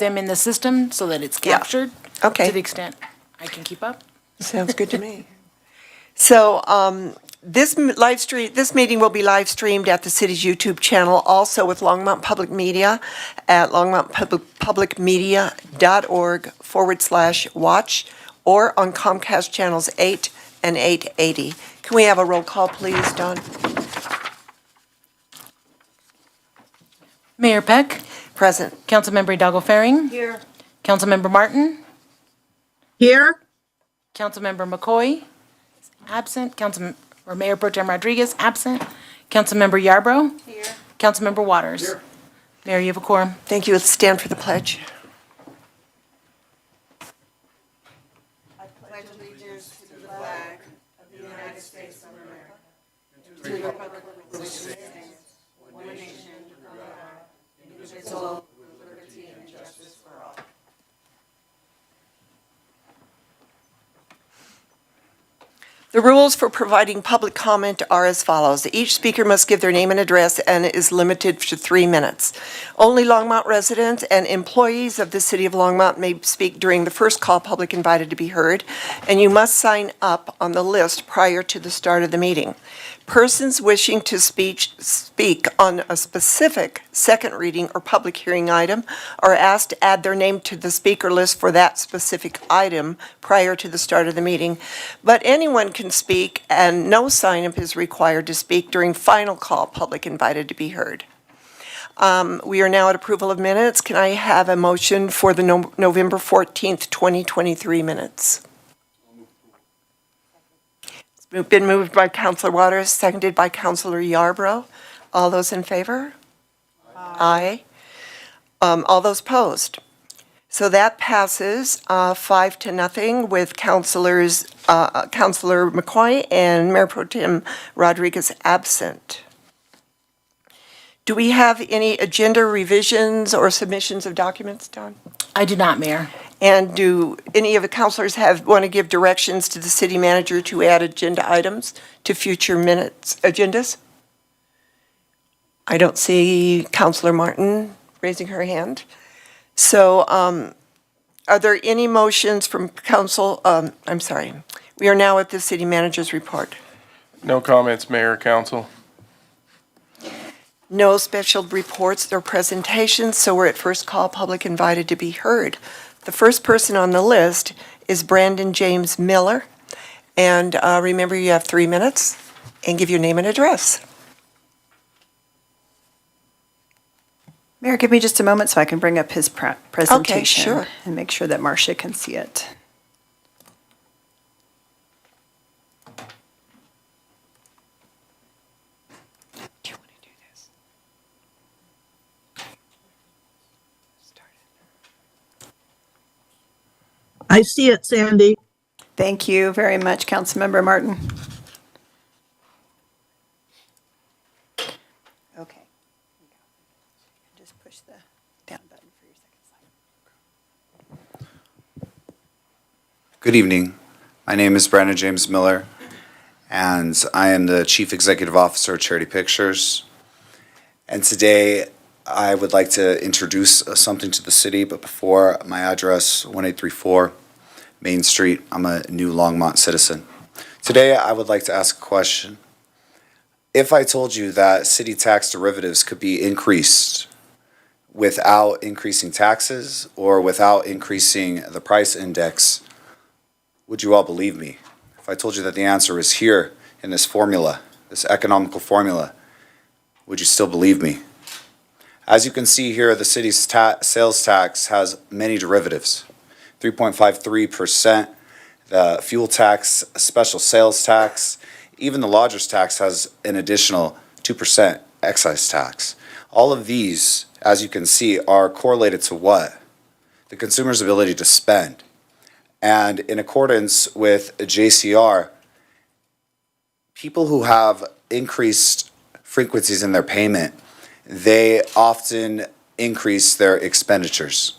them in the system so that it's Yeah. captured. Okay. To the extent I can keep up. Sounds good to me. So this meeting will be live streamed at the city's YouTube channel, also with Longmont Public Media at longmontpublicmedia.org/watch, or on Comcast channels 8 and 880. Can we have a roll call, please, Don? Mayor Peck, Present. Councilmember Hidalgo Faring. Here. Councilmember Martin, Here. Councilmember McCoy, absent. Mayor Pro Tem Rodriguez, absent. Councilmember Yarbrough. Here. Councilmember Waters. Here. Mayor, you have a quorum. Thank you. Let's stand for the pledge. The rules for providing public comment are as follows. Each speaker must give their name and address and is limited to 3 minutes. Only Longmont residents and employees of the City of Longmont may speak during the first call public invited to be heard, and you must sign up on the list prior to the start of the meeting. Persons wishing to speak on a specific second reading or public hearing item are asked to add their name to the speaker list for that specific item prior to the start of the meeting. But anyone can speak, and no sign-up is required to speak during final call public invited to be heard. We are now at approval of minutes. Can I have a motion for the November 14th, 2023 minutes? It's been moved by Councilor Waters, seconded by Councilor Yarbrough. All those in favor? Aye. All those opposed? So that passes 5-0 with Councilor McCoy and Mayor Pro Tem Rodriguez absent. Do we have any agenda revisions or submissions of documents, Don? I do not, Mayor. And do any of the councilors want to give directions to the city manager to add agenda items to future minutes agendas? I don't see Councilor Martin raising her hand. So are there any motions from council? I'm sorry. We are now at the city manager's report. No comments, Mayor, Council. No special reports or presentations, so we're at first call public invited to be heard. The first person on the list is Brandon James Miller. And remember, you have 3 minutes, and give your name and address. Mayor, give me just a moment so I can bring up his presentation. sure. And make sure that Marcia can see it. Do you want to do this? I see it, Sandy. Thank you very much, Councilmember Martin. Okay. Just push the down button for your second slide. Good evening. My name is Brandon James Miller, and I am the Chief Executive Officer of Charity Pictures. And today, I would like to introduce something to the city, but before, my address, 1834 Main Street. I'm a new Longmont citizen. Today, I would like to ask a question. If I told you that city tax derivatives could be increased without increasing taxes or without increasing the price index, would you all believe me? If I told you that the answer is here in this formula, this economical formula, would you still believe me? As you can see here, the city's sales tax has many derivatives. 3.53%, the fuel tax, special sales tax, even the lodger's tax has an additional 2% excise tax. All of these, as you can see, are correlated to what? The consumer's ability to spend. And in accordance with JCR, people who have increased frequencies in their payment, they often increase their expenditures.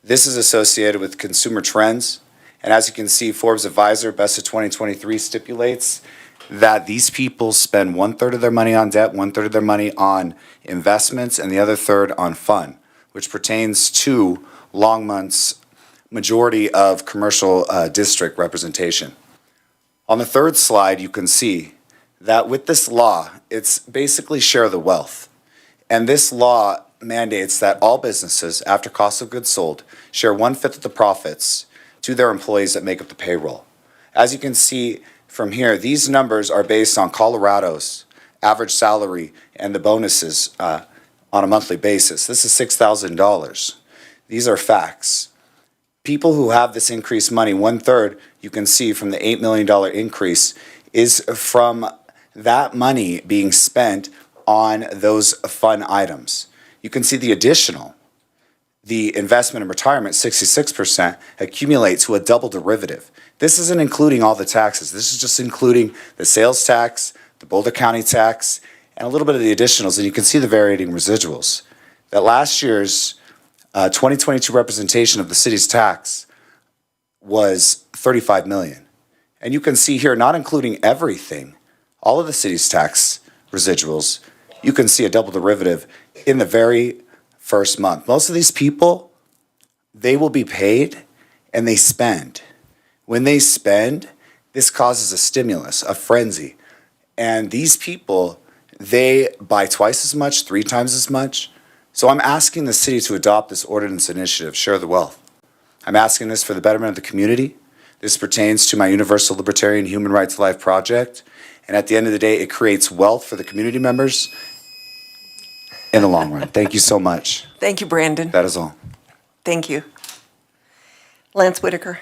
This is associated with consumer trends. And as you can see, Forbes Advisor Best of 2023 stipulates that these people spend 1/3 of their money on debt, 1/3 of their money on investments, and the other third on fun, which pertains to Longmont's majority of commercial district representation. On the third slide, you can see that with this law, it's basically share the wealth. And this law mandates that all businesses, after cost of goods sold, share 1/5 of the profits to their employees that make up the payroll. As you can see from here, these numbers are based on Colorado's average salary and the bonuses on a monthly basis. This is $6,000. These are facts. People who have this increased money, 1/3, you can see from the $8 million increase, is from that money being spent on those fun items. You can see the additional, the investment in retirement, 66%, accumulate to a double derivative. This isn't including all the taxes. This is just including the sales tax, the Boulder County tax, and a little bit of the additionals. And you can see the varying residuals. That last year's 2022 representation of the city's tax was $35 million. And you can see here, not including everything, all of the city's tax residuals, you can see a double derivative in the very first month. Most of these people, they will be paid and they spend. When they spend, this causes a stimulus, a frenzy. And these people, they buy twice as much, 3 times as much. So I'm asking the city to adopt this ordinance initiative, Share the Wealth. I'm asking this for the betterment of the community. This pertains to my Universal Libertarian Human Rights Life project. And at the end of the day, it creates wealth for the community members in the long run. Thank you so much. Thank you, Brandon. That is all. Thank you. Lance Whitaker.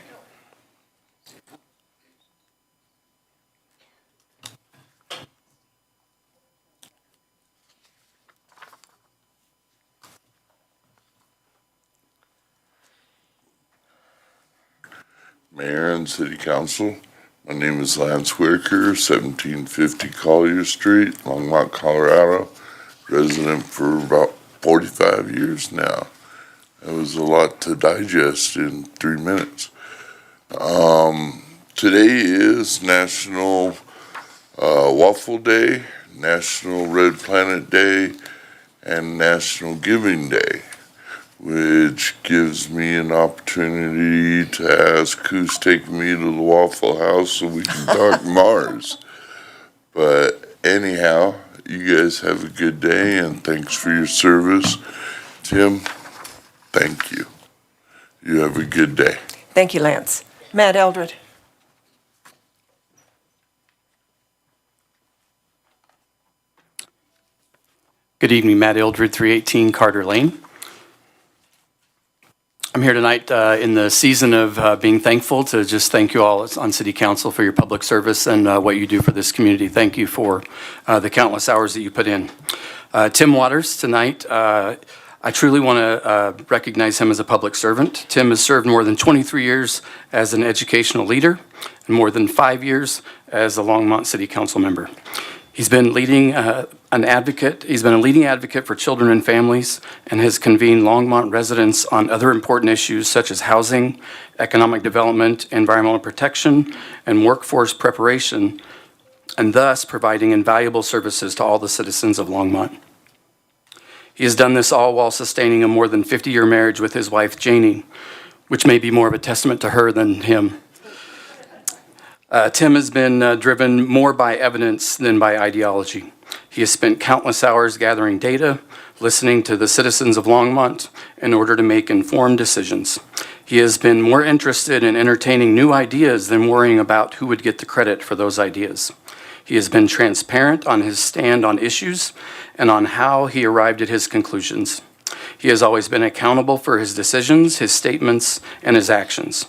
Mayor and City Council, my name is Lance Whitaker, 1750 Collier Street, Longmont, Colorado, resident for about 45 years now. It was a lot to digest in 3 minutes. Today is National Waffle Day, National Red Planet Day, and National Giving Day, which gives me an opportunity to ask who's taking me to the Waffle House so we can talk Mars. But anyhow, you guys have a good day and thanks for your service. Tim, thank you. You have a good day. Thank you, Lance. Matt Eldred. Good evening, Matt Eldred, 318 Carter Lane. I'm here tonight in the season of being thankful to just thank you all on City Council for your public service and what you do for this community. Thank you for the countless hours that you put in. Tim Waters tonight, I truly want to recognize him as a public servant. Tim has served more than 23 years as an educational leader and more than 5 years as a Longmont City Council member. He's been leading He's been a leading advocate for children and families and has convened Longmont residents on other important issues such as housing, economic development, environmental protection, and workforce preparation, and thus providing invaluable services to all the citizens of Longmont. He has done this all while sustaining a more than 50-year marriage with his wife, Janie, which may be more of a testament to her than him. Tim has been driven more by evidence than by ideology. He has spent countless hours gathering data, listening to the citizens of Longmont in order to make informed decisions. He has been more interested in entertaining new ideas than worrying about who would get the credit for those ideas. He has been transparent on his stand on issues and on how he arrived at his conclusions. He has always been accountable for his decisions, his statements, and his actions.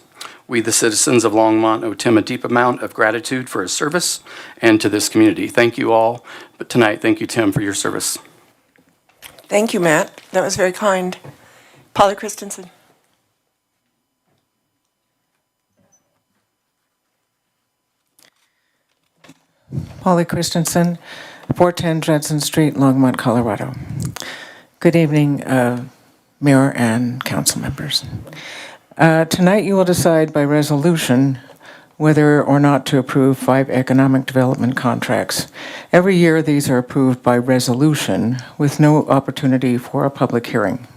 We, the citizens of Longmont, owe Tim a deep amount of gratitude for his service and to this community. Thank you all, but tonight, thank you, Tim, for your service. Thank you, Matt. That was very kind. Polly Christensen. Polly Christensen, 410 Judson Street, Longmont, Colorado. Good evening, Mayor and council members. Tonight you will decide by resolution whether or not to approve 5 economic development contracts. Every year these are approved by resolution with no opportunity for a public hearing.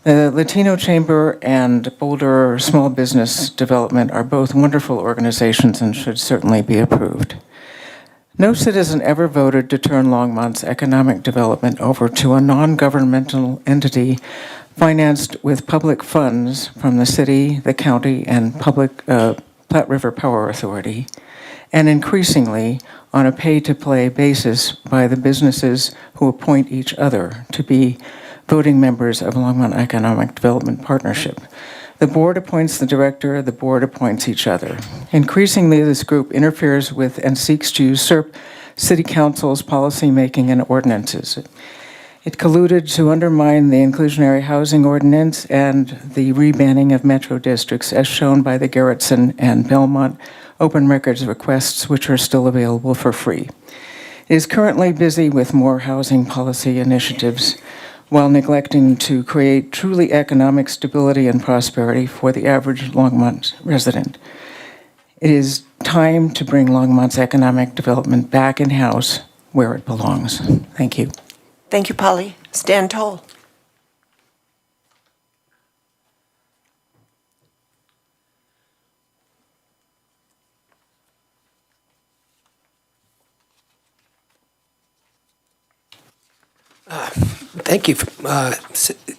The Latino Chamber and Boulder Small Business Development are both wonderful organizations and should certainly be approved. No citizen ever voted to turn Longmont's economic development over to a non-governmental entity financed with public funds from the city, the county, and Platte River Power Authority, and increasingly on a pay-to-play basis by the businesses who appoint each other to be voting members of Longmont Economic Development Partnership. The board appoints the director, the board appoints each other. Increasingly, this group interferes with and seeks to usurp City Council's policymaking and ordinances. It colluded to undermine the inclusionary housing ordinance and the rebanning of metro districts, as shown by the Garrettson and Belmont open records requests, which are still available for free. It is currently busy with more housing policy initiatives while neglecting to create truly economic stability and prosperity for the average Longmont resident. It is time to bring Longmont's economic development back in-house where it belongs. Thank you. Thank you, Polly. Stan Toll. Thank you,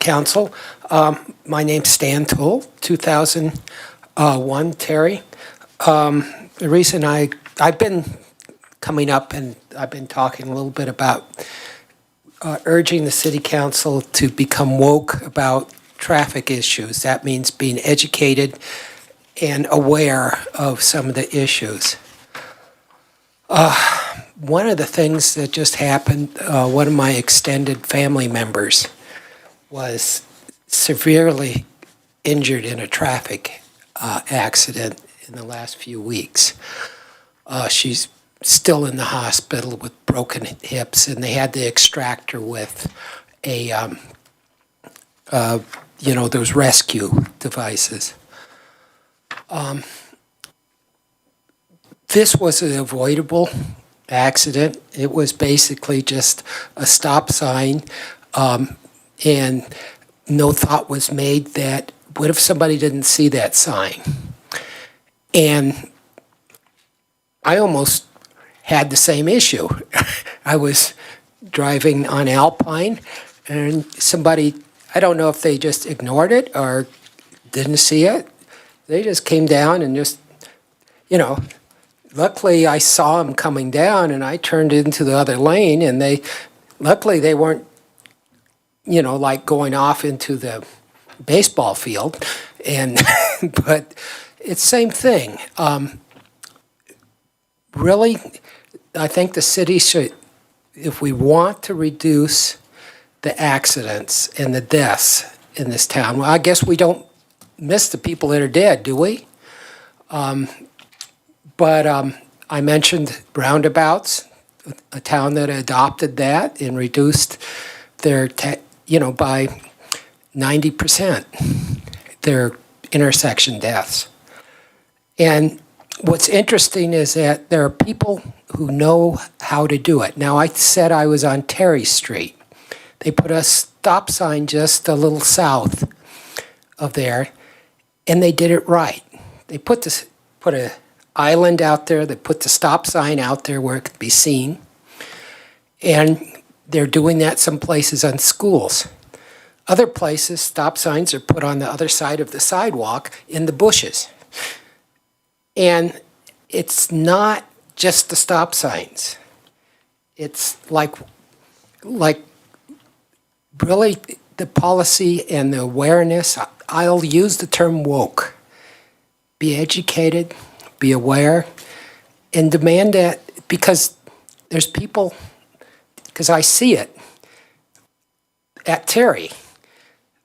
Council. My name's Stan Toll, 2001 Terry. The reason I've been coming up and I've been talking a little bit about urging the City Council to become woke about traffic issues. That means being educated and aware of some of the issues. One of the things that just happened, one of my extended family members was severely injured in a traffic accident in the last few weeks. She's still in the hospital with broken hips, and they had to extract her with those rescue devices. This was an avoidable accident. It was basically just a stop sign, and no thought was made that, what if somebody didn't see that sign? And I almost had the same issue. I was driving on Alpine, and somebody, I don't know if they just ignored it or didn't see it. They just came down and just, luckily I saw them coming down, and I turned into the other lane, and luckily they weren't, like going off into the baseball field, but it's same thing. Really, I think the city should, if we want to reduce the accidents and the deaths in this town, well, I guess we don't miss the people that are dead, do we? But I mentioned roundabouts, a town that adopted that and reduced their, by 90%, their intersection deaths. And what's interesting is that there are people who know how to do it. Now, I said I was on Terry Street. They put a stop sign just a little south of there, and they did it right. They put a island out there, they put the stop sign out there where it could be seen, and they're doing that some places on schools. Other places, stop signs are put on the other side of the sidewalk in the bushes. And it's not just the stop signs. It's like really the policy and the awareness. I'll use the term woke. Be educated, be aware, and demand that, because there's people, because I see it at Terry.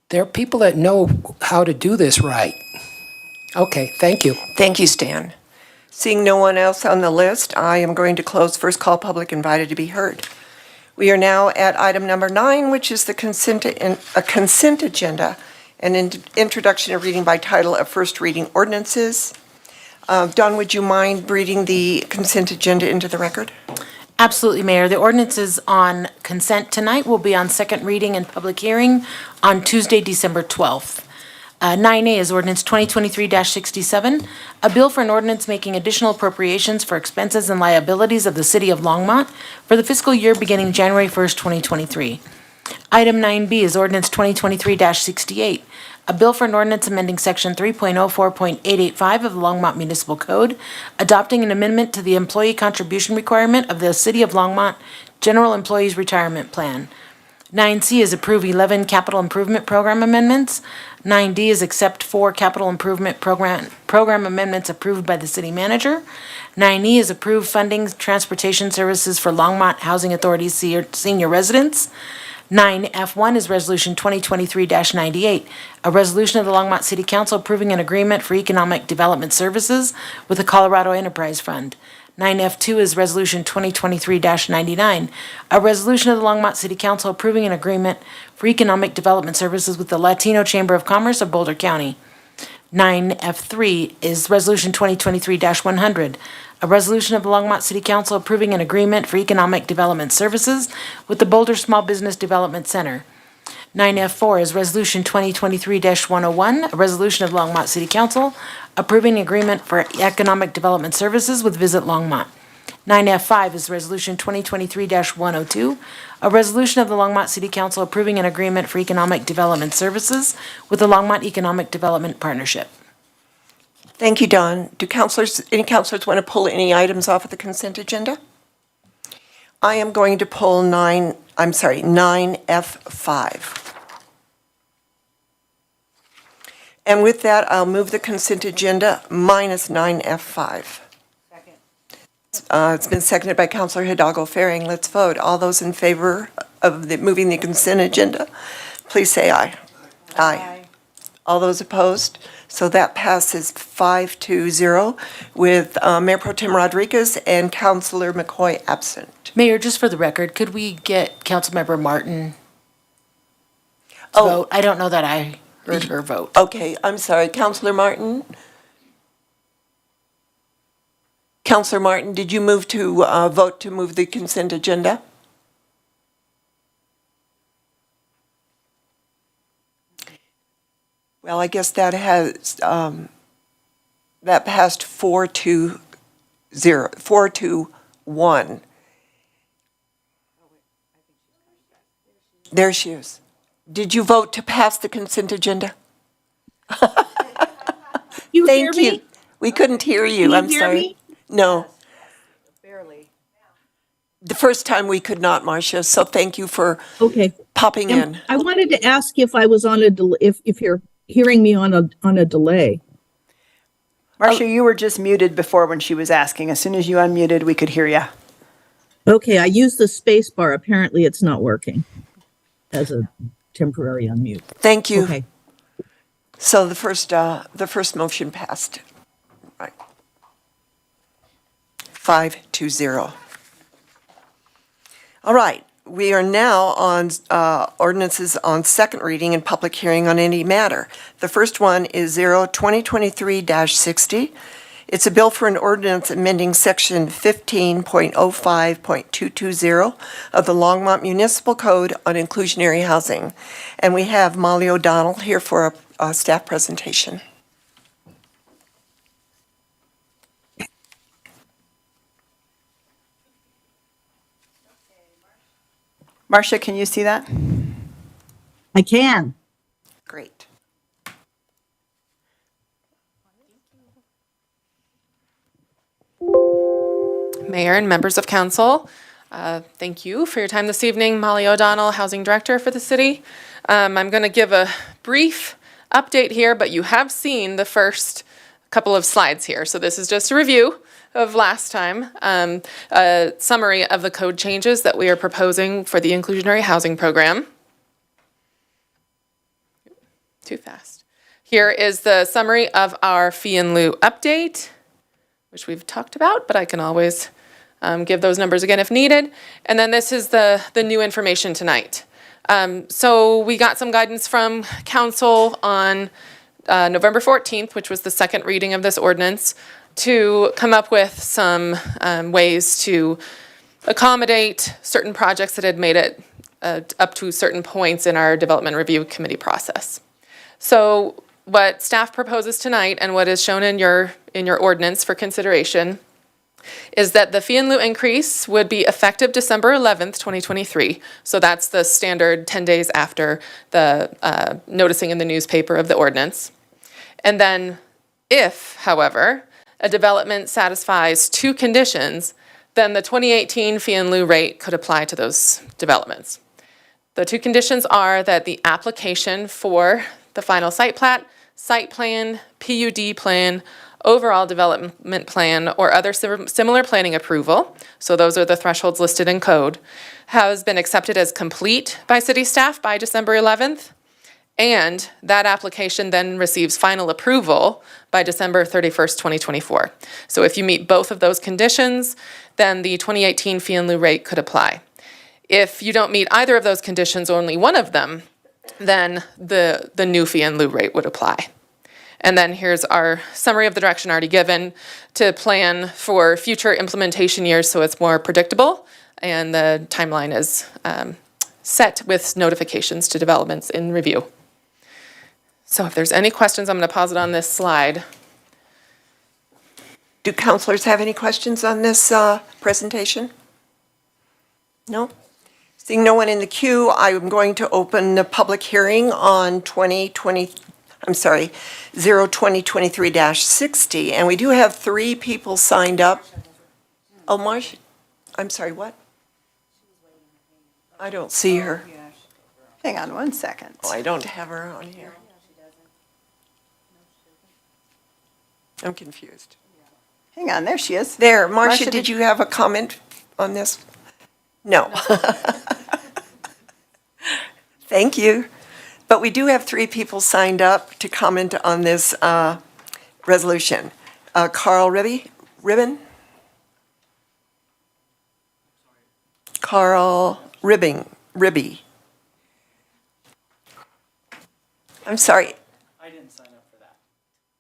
There are people that know how to do this right. Okay, thank you. Thank you, Stan. Seeing no one else on the list, I am going to close first call public invited to be heard. We are now at item number 9, which is a consent agenda, and introduction of reading by title of first reading ordinances. Don, would you mind reading the consent agenda into the record? Absolutely, Mayor. The ordinances on consent tonight will be on second reading and public hearing on Tuesday, December 12th. 9A is ordinance 2023-67, a bill for an ordinance making additional appropriations for expenses and liabilities of the city of Longmont for the fiscal year beginning January 1st, 2023. Item 9B is ordinance 2023-68, a bill for an ordinance amending section 3.04.885 of the Longmont Municipal Code, adopting an amendment to the employee contribution requirement of the City of Longmont General Employees Retirement Plan. 9C is approve 11 capital improvement program amendments. 9D is accept 4 capital improvement program amendments approved by the city manager. 9E is approve funding transportation services for Longmont Housing Authority senior residents. 9F1 is Resolution 2023-98, a resolution of the Longmont City Council approving an agreement for economic development services with the Colorado Enterprise Fund. 9F2 is Resolution 2023-99, a resolution of the Longmont City Council approving an agreement for economic development services with the Latino Chamber of Commerce of Boulder County. 9F3 is Resolution 2023-100, a resolution of the Longmont City Council approving an agreement for economic development services with the Boulder Small Business Development Center. 9F4 is Resolution 2023-101, a resolution of Longmont City Council approving an agreement for economic development services with Visit Longmont. 9F5 is Resolution 2023-102, a resolution of the Longmont City Council approving an agreement for economic development services with the Longmont Economic Development Partnership. Thank you, Don. Do any counselors want to pull any items off of the consent agenda? I am going to pull 9F5. And with that, I'll move the consent agenda minus 9F5. It's been seconded by Counselor Hidalgo Faring. Let's vote. All those in favor of moving the consent agenda, please say aye. Aye. All those opposed? So that passes 5-0 with Mayor Pro Tem Rodriguez and Counselor McCoy absent. Mayor, just for the record, could we get Councilmember Martin to vote? I don't know that I heard her vote. Okay, I'm sorry. Counselor Martin? Counselor Martin, did you move to vote to move the consent agenda? Well, I guess that has, that passed 4-1. There she is. Did you vote to pass the consent agenda? You hear Thank me? you. We couldn't hear you. Can you I'm hear sorry. me? No. Barely. The first time we could not, Marcia, so thank you for Okay. popping in. I wanted to ask if I was on a if you're hearing me on a delay. Marcia, you were just muted before when she was asking. As soon as you unmuted, we could hear you. Okay, I used the space bar. Apparently, it's not working as a temporary unmute. Thank you. Okay. So the first motion passed. Right. 5-0. All right, we are now on ordinances on second reading and public hearing on any matter. The first one is 2023-60. It's a bill for an ordinance amending section 15.05.220 of the Longmont Municipal Code on inclusionary housing. And we have Molly O'Donnell here for a staff presentation. Marcia, can you see that? I can. Great. Mayor and members of council, thank you for your time this evening. Molly O'Donnell, Housing Director for the city. I'm going to give a brief update here, but you have seen the first couple of slides here. So this is just a review of last time, a summary of the code changes that we are proposing for the inclusionary housing program. Too fast. Here is the summary of our fee in lieu update, which we've talked about, but I can always give those numbers again if needed. And then this is the new information tonight. So we got some guidance from council on November 14th, which was the second reading of this ordinance, to come up with some ways to accommodate certain projects that had made it up to certain points in our development review committee process. So what staff proposes tonight and what is shown in your ordinance for consideration is that the fee in lieu increase would be effective December 11th, 2023. So that's the standard 10 days after the noticing in the newspaper of the ordinance. And then if, however, a development satisfies two conditions, then the 2018 fee in lieu rate could apply to those developments. The two conditions are that the application for the final site plat, site plan, PUD plan, overall development plan, or other similar planning approval, so those are the thresholds listed in code, has been accepted as complete by city staff by December 11th, and that application then receives final approval by December 31st, 2024. So if you meet both of those conditions, then the 2018 fee in lieu rate could apply. If you don't meet either of those conditions, only one of them, then the new fee in lieu rate would apply. And then here's our summary of the direction already given to plan for future implementation years so it's more predictable, and the timeline is set with notifications to developments in review. So if there's any questions, I'm going to pause it on this slide. Do councilors have any questions on this presentation? No? Seeing no one in the queue, I'm going to open the public hearing on 02023-60, and we do have 3 people signed up. Oh, Marcia, I'm sorry, what? I don't see her. Hang on one second. Oh, I don't have her on here. I'm confused. Hang on, there she is. There, Marcia, Marcia, did you have a comment on this? No. Thank you. But we do have 3 people signed up to comment on this resolution. Carl Ribbon? Carl Ribby. I'm sorry. I didn't sign up for that.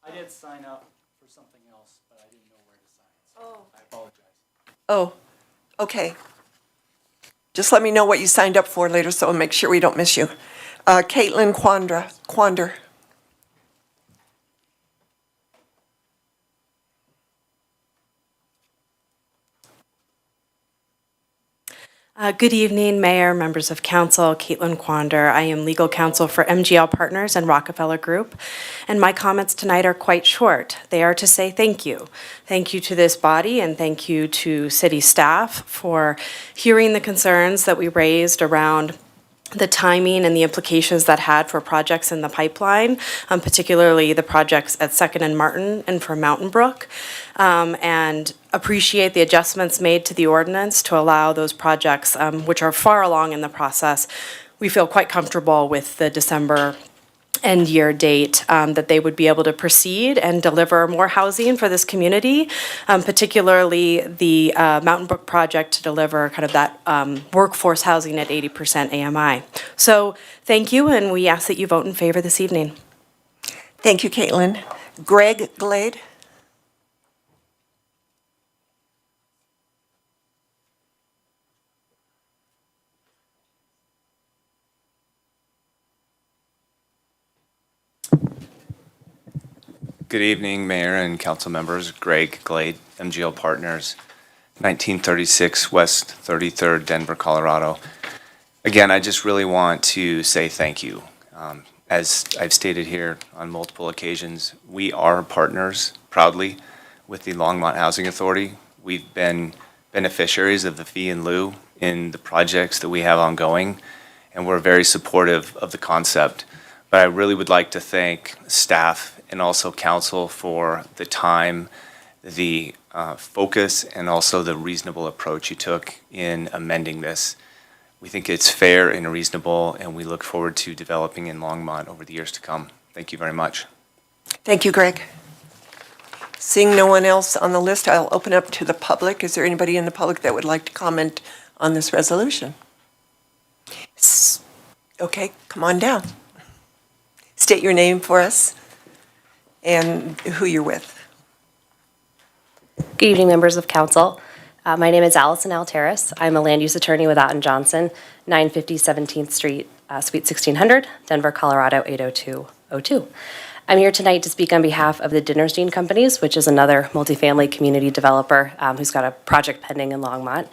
I did sign up for something else, but I didn't know where to sign. So I apologize. Oh, okay. Just let me know what you signed up for later so I'll make sure we don't miss you. Caitlin Quander. Good evening, Mayor, members of council. Caitlin Quander. I am legal counsel for MGL Partners and Rockefeller Group, and my comments tonight are quite short. They are to say thank you. Thank you to this body and thank you to city staff for hearing the concerns that we raised around the timing and the implications that had for projects in the pipeline, particularly the projects at Second and Martin and for Mountain Brook, and appreciate the adjustments made to the ordinance to allow those projects, which are far along in the process. We feel quite comfortable with the December end year date, that they would be able to proceed and deliver more housing for this community, particularly the Mountain Brook project to deliver kind of that workforce housing at 80% AMI. So thank you, and we ask that you vote in favor this evening. Thank you, Caitlin. Greg Glade. Good evening, Mayor and council members. Greg Glade, MGL Partners, 1936 West 33rd, Denver, Colorado. Again, I just really want to say thank you. As I've stated here on multiple occasions, we are partners proudly with the Longmont Housing Authority. We've been beneficiaries of the fee in lieu in the projects that we have ongoing, and we're very supportive of the concept. But I really would like to thank staff and also council for the time, the focus, and also the reasonable approach you took in amending this. We think it's fair and reasonable, and we look forward to developing in Longmont over the years to come. Thank you very much. Thank you, Greg. Seeing no one else on the list, I'll open up to the public. Is there anybody in the public that would like to comment on this resolution? Okay, come on down. State your name for us and who you're with. Good evening, members of council. My name is Allison Alteris. I'm a land use attorney with Otten Johnson, 950 17th Street, Suite 1600, Denver, Colorado 80202. I'm here tonight to speak on behalf of the Dinnerstein Companies, which is another multifamily community developer who's got a project pending in Longmont.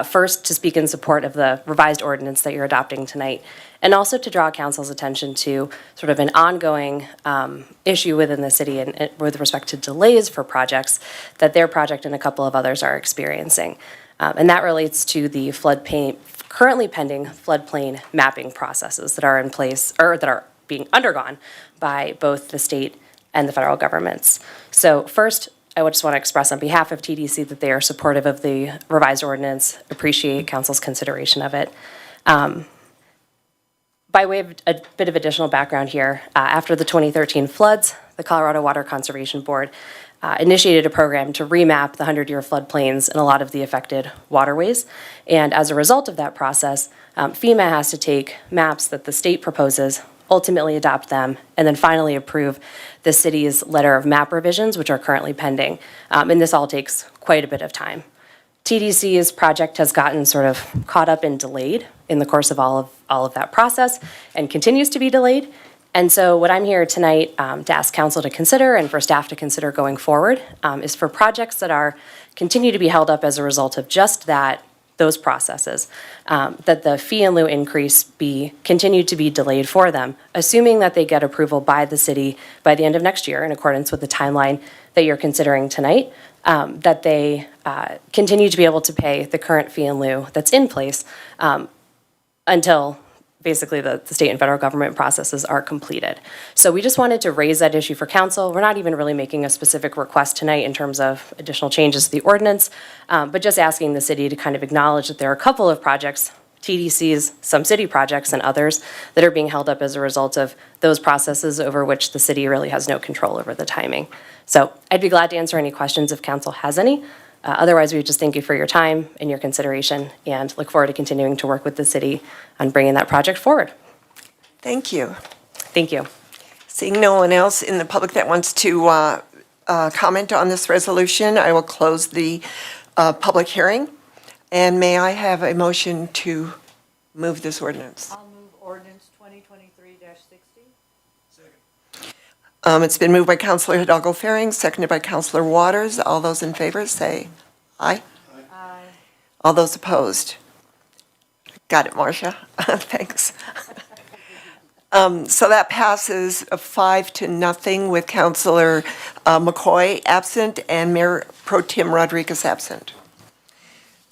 First, to speak in support of the revised ordinance that you're adopting tonight, and also to draw council's attention to sort of an ongoing issue within the city and with respect to delays for projects that their project and a couple of others are experiencing. And that relates to the currently pending floodplain mapping processes that are in place, or that are being undergone by both the state and the federal governments. So first, I just want to express on behalf of TDC that they are supportive of the revised ordinance, appreciate council's consideration of it. By way of a bit of additional background here, after the 2013 floods, the Colorado Water Conservation Board initiated a program to remap the 100-year floodplains in a lot of the affected waterways. And as a result of that process, FEMA has to take maps that the state proposes, ultimately adopt them, and then finally approve the city's letter of map revisions, which are currently pending. And this all takes quite a bit of time. TDC's project has gotten sort of caught up and delayed in the course of all of that process and continues to be delayed. And so what I'm here tonight to ask council to consider and for staff to consider going forward is for projects that continue to be held up as a result of just those processes, that the fee in lieu increase be continued to be delayed for them, assuming that they get approval by the city by the end of next year in accordance with the timeline that you're considering tonight, that they continue to be able to pay the current fee in lieu that's in place until basically the state and federal government processes are completed. So we just wanted to raise that issue for council. We're not even really making a specific request tonight in terms of additional changes to the ordinance, but just asking the city to kind of acknowledge that there are a couple of projects, TDCs, some city projects and others, that are being held up as a result of those processes over which the city really has no control over the timing. So I'd be glad to answer any questions if council has any. Otherwise, we would just thank you for your time and your consideration and look forward to continuing to work with the city on bringing that project forward. Thank you. Thank you. Seeing no one else in the public that wants to comment on this resolution, I will close the public hearing. And may I have a motion to move this ordinance? I'll move ordinance 2023-60. It's been moved by Councilor Hidalgo Faring, seconded by Councilor Waters. All those in favor say aye. Aye. All those opposed? Got it, Marcia. Thanks. So that passes 5-0 with Councilor McCoy absent and Mayor Pro Tem Rodriguez absent.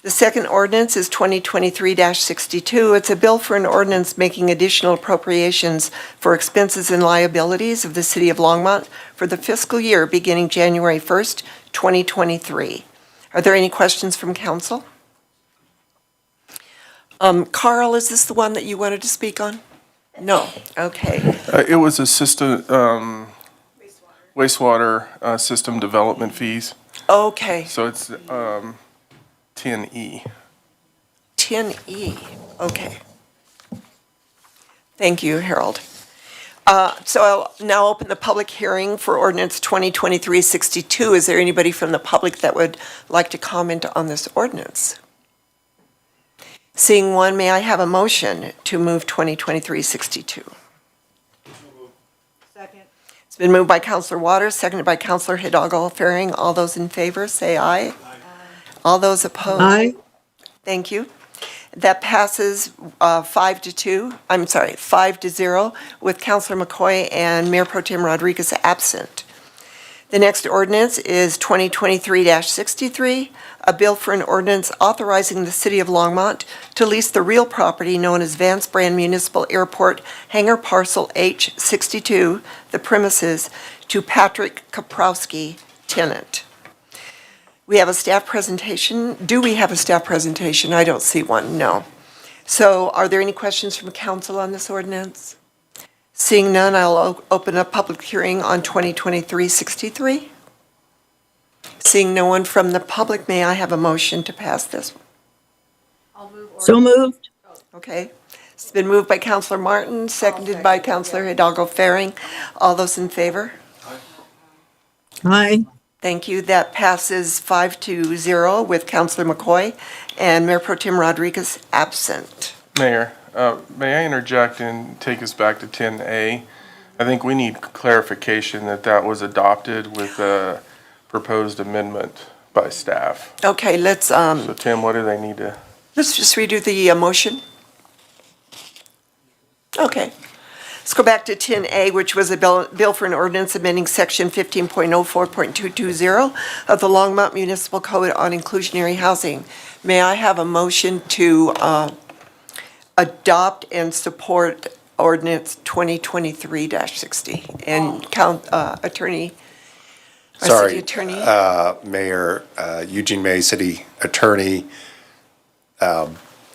The second ordinance is 2023-62. It's a bill for an ordinance making additional appropriations for expenses and liabilities of the City of Longmont for the fiscal year beginning January 1st, 2023. Are there any questions from council? Carl, is this the one that you wanted to speak on? No. Okay. It was wastewater system development fees. Okay. So it's 10E. 10E. Okay. Thank you, Harold. So I'll now open the public hearing for ordinance 2023-62. Is there anybody from the public that would like to comment on this ordinance? Seeing one, may I have a motion to move 2023-62? Second. It's been moved by Councilor Waters, seconded by Councilor Hidalgo Faring. All those in favor, say aye. All those opposed? Aye. Thank you. That passes 5-0 with Councilor McCoy and Mayor Pro Tem Rodriguez absent. The next ordinance is 2023-63, a bill for an ordinance authorizing the City of Longmont to lease the real property known as Vance Brand Municipal Airport Hangar Parcel H62, the premises, to Patrick Kaprowski, tenant. We have a staff presentation. Do we have a staff presentation? I don't see one, no. So are there any questions from council on this ordinance? Seeing none, I'll open a public hearing on 2023-63. Seeing no one from the public, may I have a motion to pass this? So moved. Okay. It's been moved by Councilor Martin, seconded by Councilor Hidalgo Faring. All those in favor? Aye. Thank you. That passes 5-0 with Counselor McCoy and Mayor Pro Tem Rodriguez absent. Mayor, may I interject and take us back to 10A? I think we need clarification that that was adopted with a proposed amendment by staff. Okay, let's So Tim, what do they need to? just redo the motion. Okay. Let's go back to 10A, which was a bill for an ordinance amending section 15.04.220 of the Longmont Municipal Code on inclusionary housing. May I have a motion to adopt and support ordinance 2023-60? And Attorney, our Sorry, city attorney? Mayor, Eugene May, City Attorney.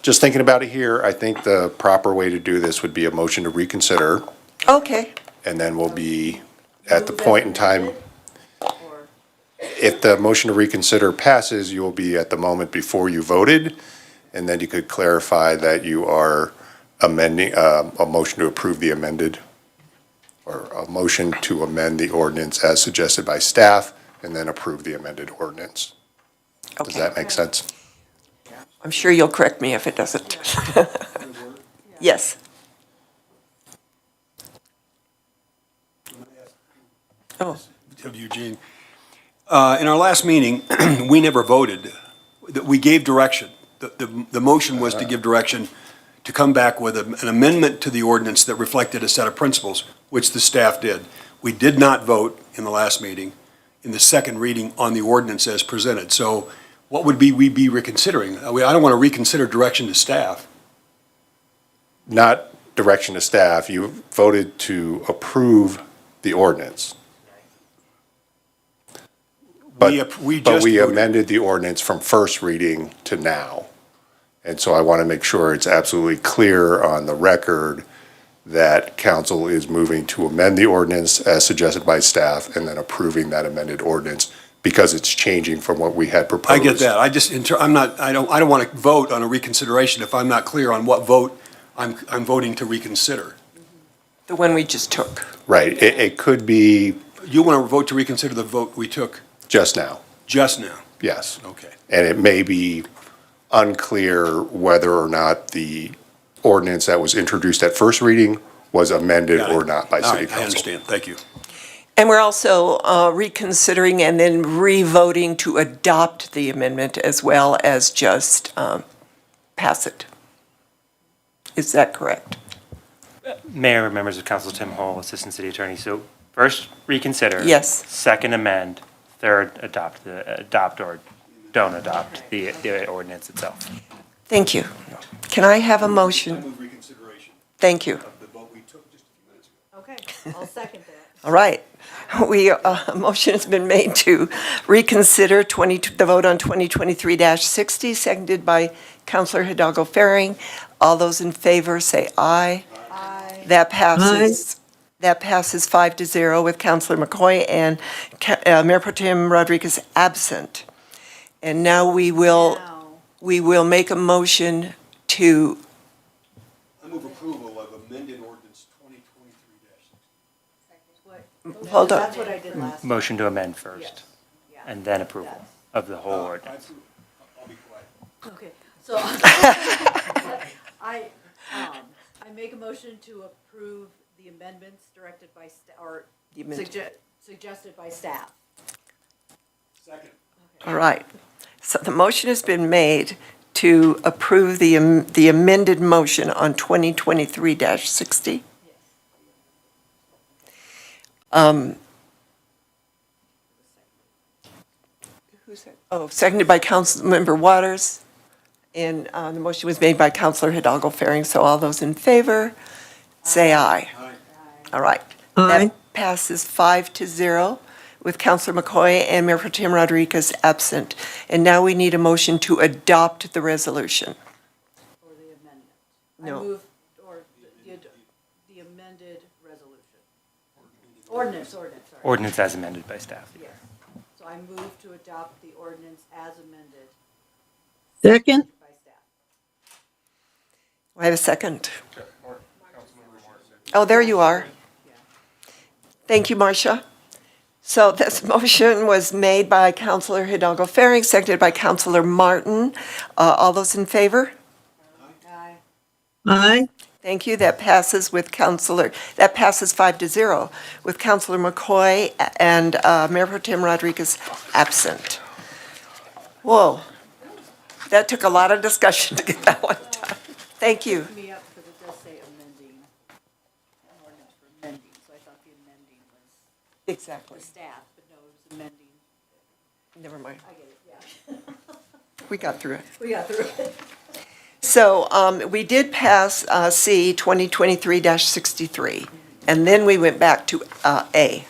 Just thinking about it here, I think the proper way to do this would be a motion to reconsider, Okay, and then we'll be at the point in time. If the motion to reconsider passes, you will be at the moment before you voted, and then you could clarify that you are amending, a motion to approve the amended, or a motion to amend the ordinance as suggested by staff, and then approve the amended ordinance. Does okay. that make sense? I'm sure you'll correct me if it doesn't. Yes. Oh, Of Eugene. In our last meeting, we never voted. We gave direction. The motion was to give direction to come back with an amendment to the ordinance that reflected a set of principles, which the staff did. We did not vote in the last meeting, in the second reading on the ordinance as presented. So what would we be reconsidering? I don't want to reconsider direction to staff. Not direction to staff, you voted to approve the ordinance. But We but just we voted. amended the ordinance from first reading to now. And so I want to make sure it's absolutely clear on the record that council is moving to amend the ordinance as suggested by staff and then approving that amended ordinance because it's changing from what we had proposed. I get that. I don't want to vote on a reconsideration if I'm not clear on what vote I'm voting to reconsider. the one we just took. Right, it could be You want to vote to reconsider the vote we took just now, just now? yes. Okay. And it may be unclear whether or not the ordinance that was introduced at first reading was amended Got it. or not by All city right, council. I understand. Thank you. And we're also reconsidering and then re-voting to adopt the amendment as well as just pass it. Is that correct? Mayor, members of council, Tim Hall, Assistant City Attorney. So first, reconsider. Yes. Second, amend. Third, adopt or don't adopt the ordinance itself. Thank you. Can I have a motion? move reconsideration Thank you. of the vote we took just a few minutes ago. Okay, I'll second that. All right. A motion has been made to reconsider the vote on 2023-60, seconded by Councilor Hidalgo Faring. All those in favor say aye. Aye. That passes 5-0 with Councilor McCoy and Mayor Pro Tem Rodriguez absent. And now we will make a motion to, I move approval of amended ordinance 2023-6. hold on. That's what I did last. Motion to amend first, and then approval of the whole ordinance. I'll be quiet. Okay, so I make a motion to approve the amendments directed by, or The amendment. suggested by staff. Second. All right. So the motion has been made to approve the amended motion on 2023-60. Seconded by Councilmember Waters. And the motion was made by Councilor Hidalgo Faring. So all those in favor, say aye. Aye. All right. Aye. That passes 5-0 with Councilor McCoy and Mayor Pro Tem Rodriguez absent. And now we need a motion to adopt the resolution. Or the amendment. No. I move, or the amended resolution. Ordinance, sorry. Ordinance as amended by staff. Yes. So I move to adopt the ordinance as amended Second? by staff. I have a second. Oh, there you are. Thank you, Marcia. So this motion was made by Councilor Hidalgo Faring, seconded by Councilor Martin. All those in favor? Aye. Thank you. That passes 5-0 with Councilor McCoy and Mayor Pro Tem Rodriguez absent. Whoa, that took a lot of discussion to get that one done. Thank you. Exactly. Staff, but no, it was amending. Never mind. I get it, yeah. We got through it. We got through it. So we did pass C 2023-63, and then we went back to A.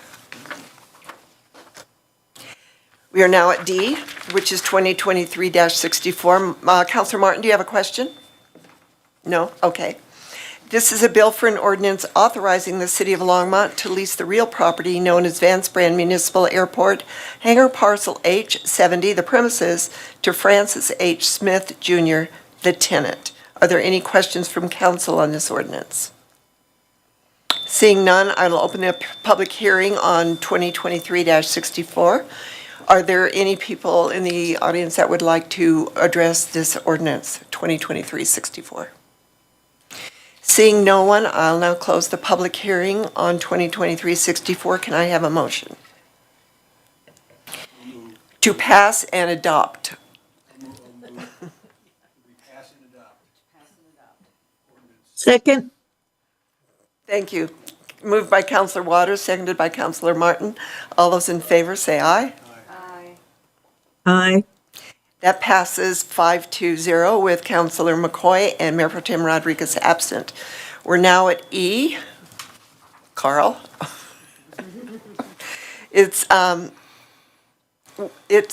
We are now at D, which is 2023-64. Councilor Martin, do you have a question? No? Okay. This is a bill for an ordinance authorizing the City of Longmont to lease the real property known as Vance Brand Municipal Airport, hangar parcel H70, the premises, to Francis H. Smith, Jr., the tenant. Are there any questions from council on this ordinance? Seeing none, I will open a public hearing on 2023-64. Are there any people in the audience that would like to address this ordinance, 2023-64? Seeing no one, I'll now close the public hearing on 2023-64. Can I have a motion? To pass and adopt. Second. Thank you. Moved by Councilor Waters, seconded by Councilor Martin. All those in favor, say aye. Aye. Aye. That passes 5-0 with Councilor McCoy and Mayor Pro Tem Rodriguez absent. We're now at E. Carl? It's the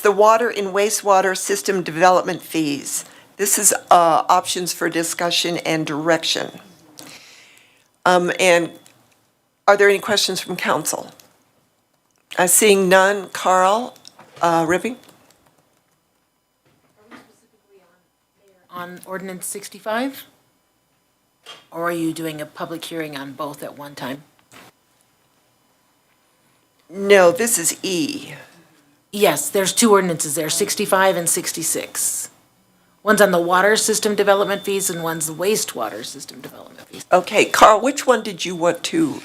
water and wastewater system development fees. This is options for discussion and direction. And are there any questions from council? Seeing none, Carl, Ripping? On ordinance 65? Or are you doing a public hearing on both at one time? No, this is E. Yes, there's two ordinances there, 65 and 66. One's on the water system development fees and one's the wastewater system development fees. Okay, Carl, which one did you want to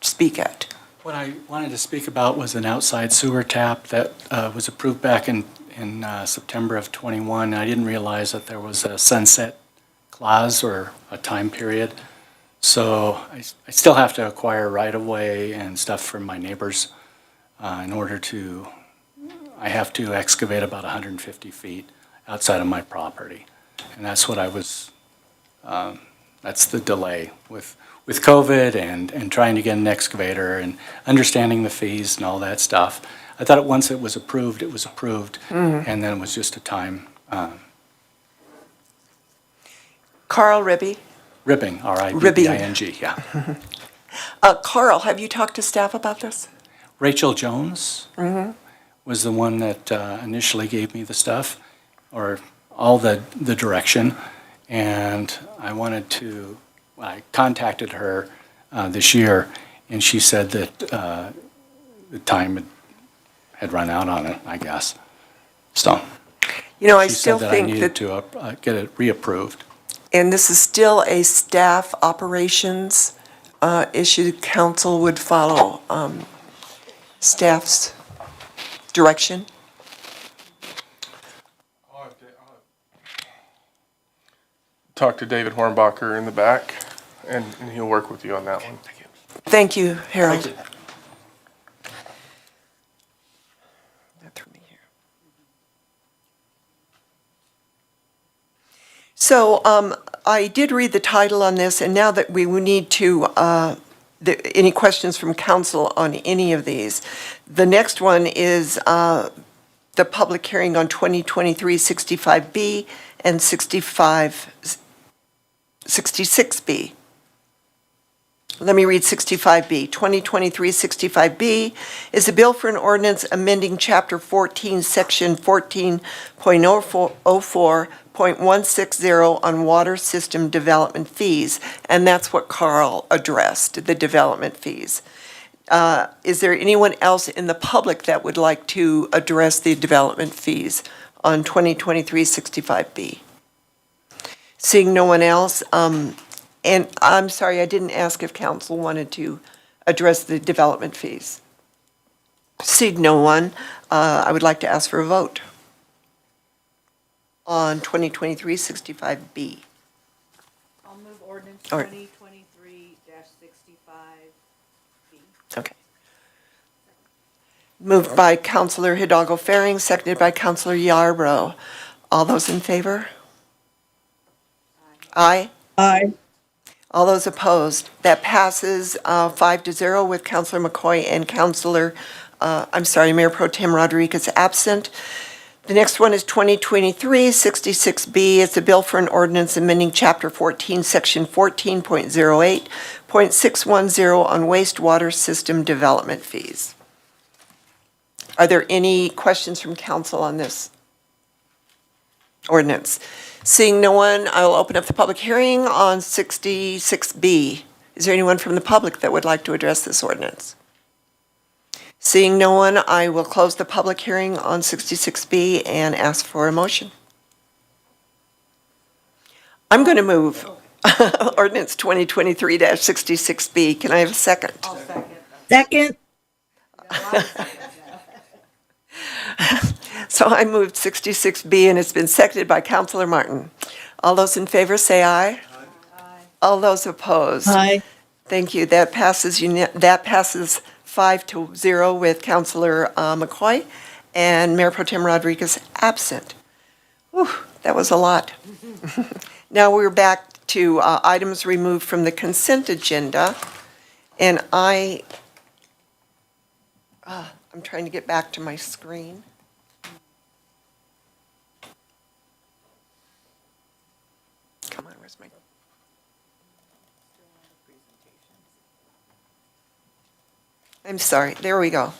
speak at? What I wanted to speak about was an outside sewer tap that was approved back in September of '21. I didn't realize that there was a sunset clause or a time period. So I still have to acquire right-of-way and stuff from my neighbors in order to, I have to excavate about 150 feet outside of my property. And that's what I was, that's the delay with COVID and trying to get an excavator and understanding the fees and all that stuff. I thought once it was approved, and then it was just a time. Carl Ribby? Ribbing, R-I-B-B-I-N-G, yeah. Carl, have you talked to staff about this? Rachel Jones was the one that initially gave me the stuff, or all the direction, and I contacted her this year, and she said that the time had run out on it, I guess. So, you know, I she still said that think I needed to get it reapproved. And this is still a staff operations issue. Council would follow staff's direction. Talk to David Hornbacher in the back, and he'll work with you on that one. Thank you, Harold. Thank you. That threw me here. So I did read the title on this, and now that we need to, any questions from council on any of these? The next one is the public hearing on 2023-65B and 66B. Let me read 65B. 2023-65B is a bill for an ordinance amending Chapter 14, Section 14.04.160 on water system development fees, and that's what Carl addressed, the development fees. Is there anyone else in the public that would like to address the development fees on 2023-65B? Seeing no one else, and I'm sorry, I didn't ask if council wanted to address the development fees. Seeing no one, I would like to ask for a vote on 2023-65B. I'll move ordinance All right. 2023-65B. Okay. Moved by Councilor Hidalgo Faring, seconded by Councilor Yarbrough. All those in favor? Aye. Aye. All those opposed? That passes 5-0 with Councilor McCoy and Mayor Pro Tem Rodriguez absent. The next one is 2023-66B. It's a bill for an ordinance amending Chapter 14, Section 14.08.610 on wastewater system development fees. Are there any questions from council on this ordinance? Seeing no one, I'll open up the public hearing on 66B. Is there anyone from the public that would like to address this ordinance? Seeing no one, I will close the public hearing on 66B and ask for a motion. I'm going to move ordinance 2023-66B. Can I have a second? Second. So I moved 66B, and it's been seconded by Councilor Martin. All those in favor say aye. Aye. All those opposed? Aye. Thank you. That passes 5-0 with Councilor McCoy and Mayor Pro Tem Rodriguez absent. Whew, that was a lot. Now we're back to items removed from the consent agenda, and I'm trying to get back to my screen. Come on, where's my? I'm sorry, there we go.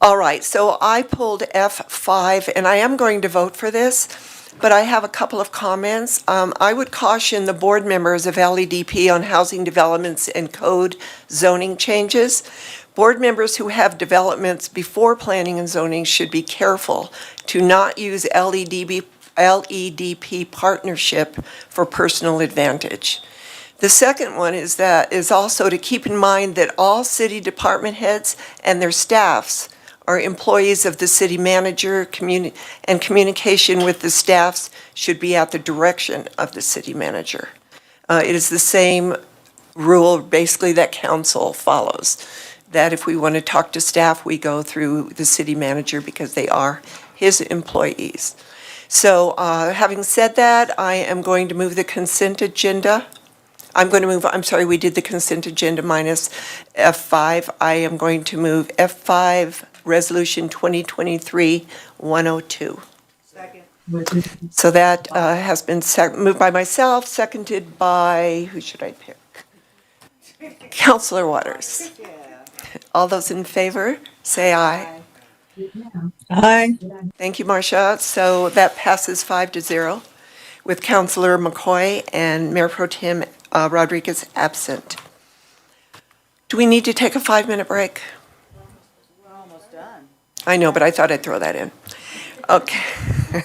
All right, so I pulled F5, and I am going to vote for this, but I have a couple of comments. I would caution the board members of LEDP on housing developments and code zoning changes. Board members who have developments before planning and zoning should be careful to not use LEDP partnership for personal advantage. The second one is also to keep in mind that all city department heads and their staffs are employees of the city manager, and communication with the staffs should be at the direction of the city manager. It is the same rule, basically, that council follows, that if we want to talk to staff, we go through the city manager because they are his employees. So having said that, I am going to move the consent agenda. We did the consent agenda minus F5. I am going to move F5, Resolution 2023-102. Second. So that has been moved by myself, seconded by, who should I pick? Councilor Waters. All those in favor, say aye. Aye. Thank you, Marcia. So that passes 5-0 with Councilor McCoy and Mayor Pro Tem Rodriguez absent. Do we need to take a 5-minute break? We're almost done. I know, but I thought I'd throw that in. Okay.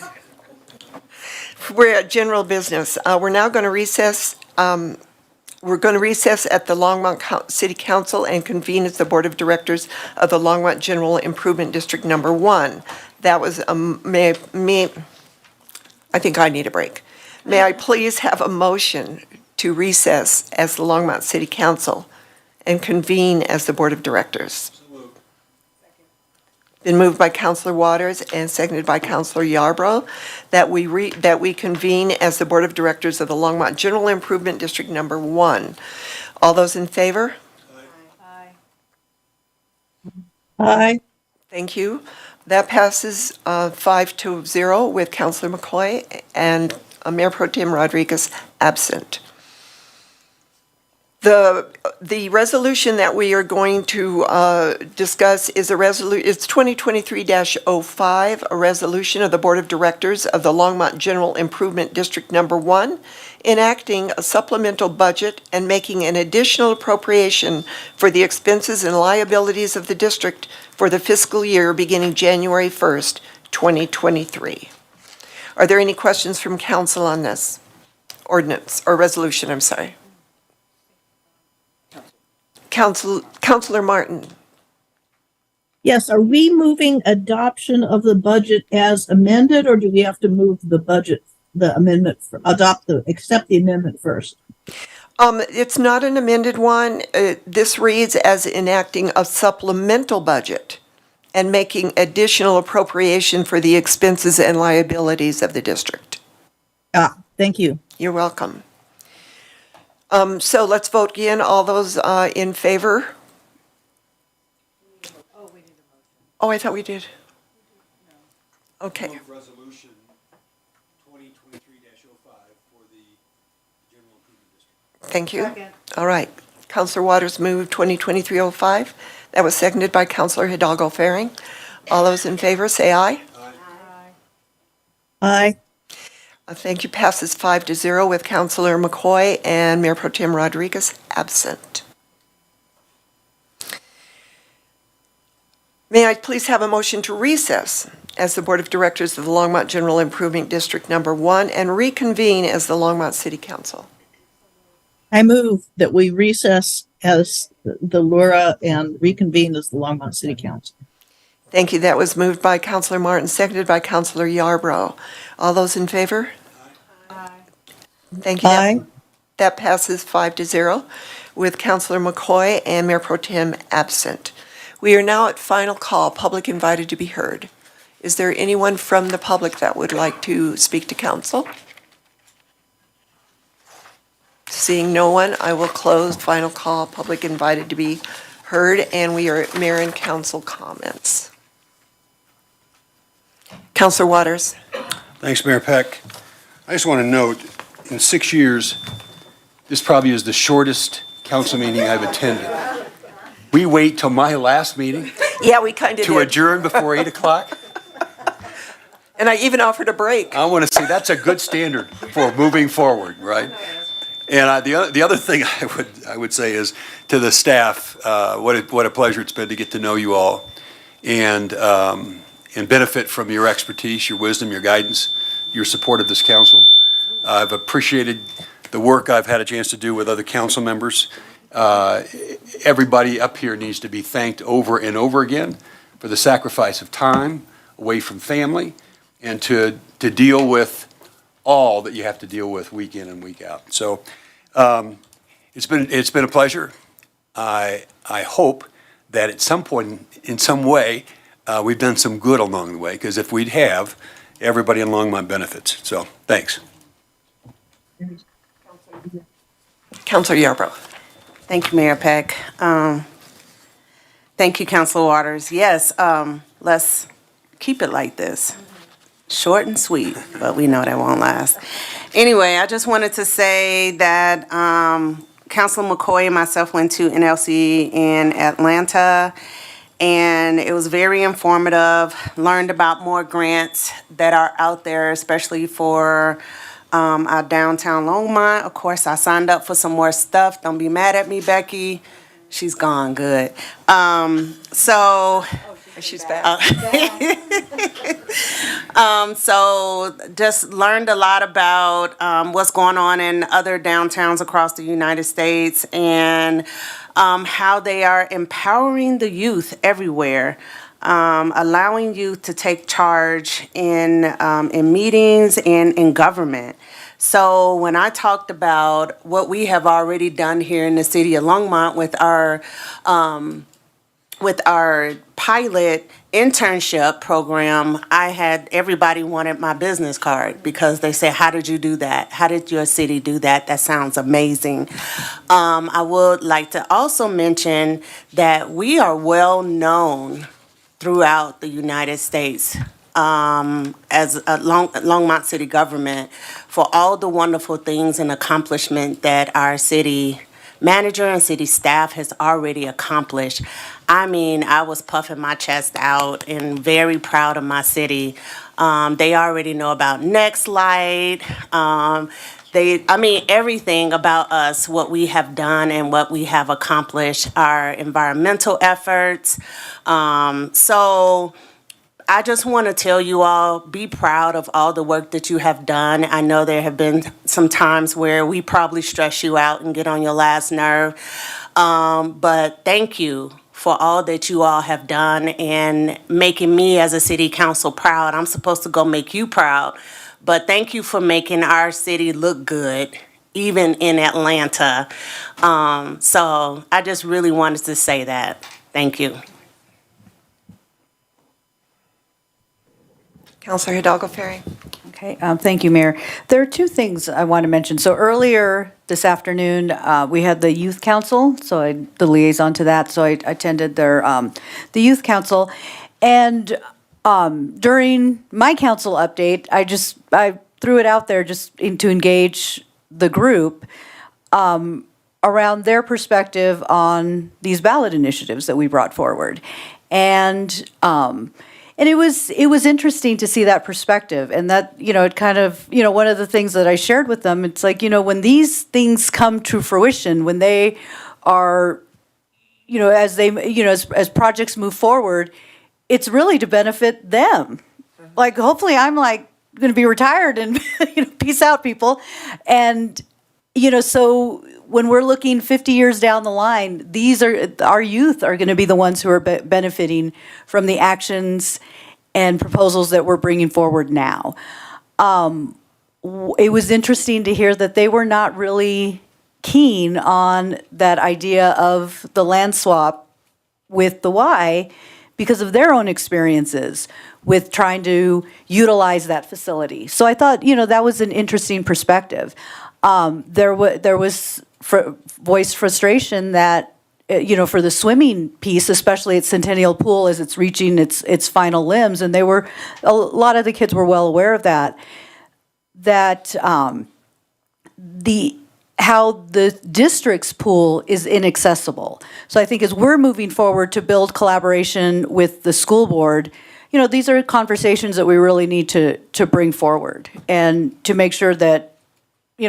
We're at general business. We're now going to recess. We're going to recess at the Longmont City Council and convene as the Board of Directors of the Longmont General Improvement District Number 1. That was, I think I need a break. May I please have a motion to recess as the Longmont City Council and convene as the Board of Directors? Been moved by Councilor Waters and seconded by Councilor Yarbrough that we convene as the Board of Directors of the Longmont General Improvement District Number 1. All those in favor? Aye. Aye. Thank you. That passes 5-0 with Councilor McCoy and Mayor Pro Tem Rodriguez absent. The resolution that we are going to discuss is it's 2023-05, a resolution of the Board of Directors of the Longmont General Improvement District Number 1, enacting a supplemental budget and making an additional appropriation for the expenses and liabilities of the district for the fiscal year beginning January 1st, 2023. Are there any questions from council on this ordinance, or resolution, I'm sorry? Councilor Martin. Yes, are we moving adoption of the budget as amended, or do we have to move the budget, the amendment, accept the amendment first? It's not an amended one. This reads as enacting a supplemental budget and making additional appropriation for the expenses and liabilities of the district. Thank you. You're welcome. So let's vote again. All those in favor? Oh, I thought we did. Okay. Resolution 2023-05 for the General Improvement District. Thank you. All right. Councilor Waters moved 2023-05. That was seconded by Councilor Hidalgo Faring. All those in favor, say aye. Aye. Thank you. Passes 5-0 with Councilor McCoy and Mayor Pro Tem Rodriguez absent. May I please have a motion to recess as the Board of Directors of the Longmont General Improvement District Number 1 and reconvene as the Longmont City Council? I move that we recess as the LURA and reconvene as the Longmont City Council. Thank you. That was moved by Councilor Martin, seconded by Councilor Yarbrough. All those in favor? Aye. Thank you. Aye. That passes 5-0 with Councilor McCoy and Mayor Pro Tem absent. We are now at final call, public invited to be heard. Is there anyone from the public that would like to speak to council? Seeing no one, I will close final call, public invited to be heard, and we are at mayor and council comments. Councilor Waters. Thanks, Mayor Peck. I just want to note, in 6 years, this probably is the shortest council meeting I've attended. We wait till my last meeting Yeah, we kind of to did. adjourn before 8 o'clock. And I even offered a break. I want to say that's a good standard for moving forward, right? And the other thing I would say is to the staff, what a pleasure it's been to get to know you all and benefit from your expertise, your wisdom, your guidance, your support of this council. I've appreciated the work I've had a chance to do with other council members. Everybody up here needs to be thanked over and over again for the sacrifice of time away from family and to deal with all that you have to deal with week in and week out. So it's been a pleasure. I hope that at some point, in some way, we've done some good along the way, because if we'd have, everybody in Longmont benefits. So, thanks. Councilor Yarbrough. Thank you, Mayor Peck. Thank you, Councilor Waters. Yes, let's keep it like this. Short and sweet, but we know that won't last. Anyway, I just wanted to say that Councilor McCoy and myself went to NLC in Atlanta, and it was very informative. Learned about more grants that are out there, especially for our downtown Longmont. Of course, I signed up for some more stuff. Don't be mad at me, Becky. She's gone. Good. She's back. So just learned a lot about what's going on in other downtowns across the United States and how they are empowering the youth everywhere, allowing youth to take charge in meetings and in government. So when I talked about what we have already done here in the city of Longmont with our pilot internship program, I had everybody wanted my business card because they said, how did you do that? How did your city do that? That sounds amazing. I would like to also mention that we are well known throughout the United States as a Longmont City government for all the wonderful things and accomplishment that our city manager and city staff has already accomplished. I mean, I was puffing my chest out and very proud of my city. They already know about Nextlight. Everything about us, what we have done and what we have accomplished, our environmental efforts. So I just want to tell you all, be proud of all the work that you have done. I know there have been some times where we probably stress you out and get on your last nerve. But thank you for all that you all have done and making me as a city council proud. I'm supposed to go make you proud, but thank you for making our city look good, even in Atlanta. So I just really wanted to say that. Thank you. Councilor Hidalgo Ferry. Okay, thank you, Mayor. There are two things I want to mention. So earlier this afternoon, we had the Youth Council, so the liaison to that, so I attended the Youth Council. And during my council update, I threw it out there just to engage the group around their perspective on these ballot initiatives that we brought forward. And it was interesting to see that perspective, and that, it kind of, one of the things that I shared with them, it's like, when these things come to fruition, when they are, as projects move forward, it's really to benefit them. Like, hopefully I'm going to be retired and, peace out, people. And, so when we're looking 50 years down the line, our youth are going to be the ones who are benefiting from the actions and proposals that we're bringing forward now. It was interesting to hear that they were not really keen on that idea of the land swap with the Y because of their own experiences with trying to utilize that facility. So I thought, that was an interesting perspective. There was voiced frustration that, for the swimming piece, especially at Centennial Pool as it's reaching its final limbs, and a lot of the kids were well aware of that, how the district's pool is inaccessible. So I think as we're moving forward to build collaboration with the school board, these are conversations that we really need to bring forward and to make sure that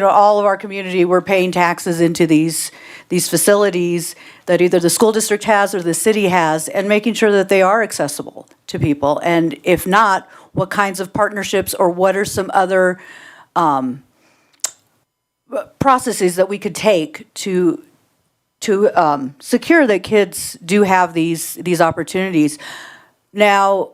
all of our community, we're paying taxes into these facilities that either the school district has or the city has, and making sure that they are accessible to people. And if not, what kinds of partnerships or what are some other processes that we could take to secure that kids do have these opportunities. Now,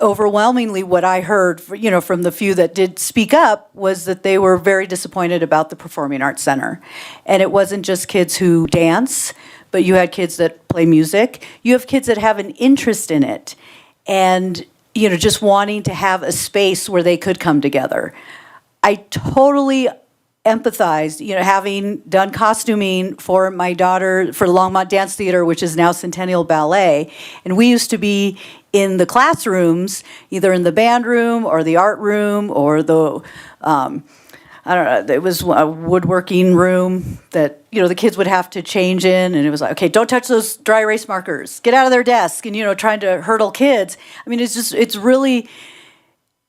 overwhelmingly, what I heard, from the few that did speak up, was that they were very disappointed about the Performing Arts Center. And it wasn't just kids who dance, but you had kids that play music. You have kids that have an interest in it, and just wanting to have a space where they could come together. I totally empathize, having done costuming for my daughter for Longmont Dance Theater, which is now Centennial Ballet, and we used to be in the classrooms, either in the band room or the art room or the, it was a woodworking room that, the kids would have to change in, and it was like, okay, don't touch those dry erase markers, get out of their desk, and, trying to hurdle kids. I mean, it's really,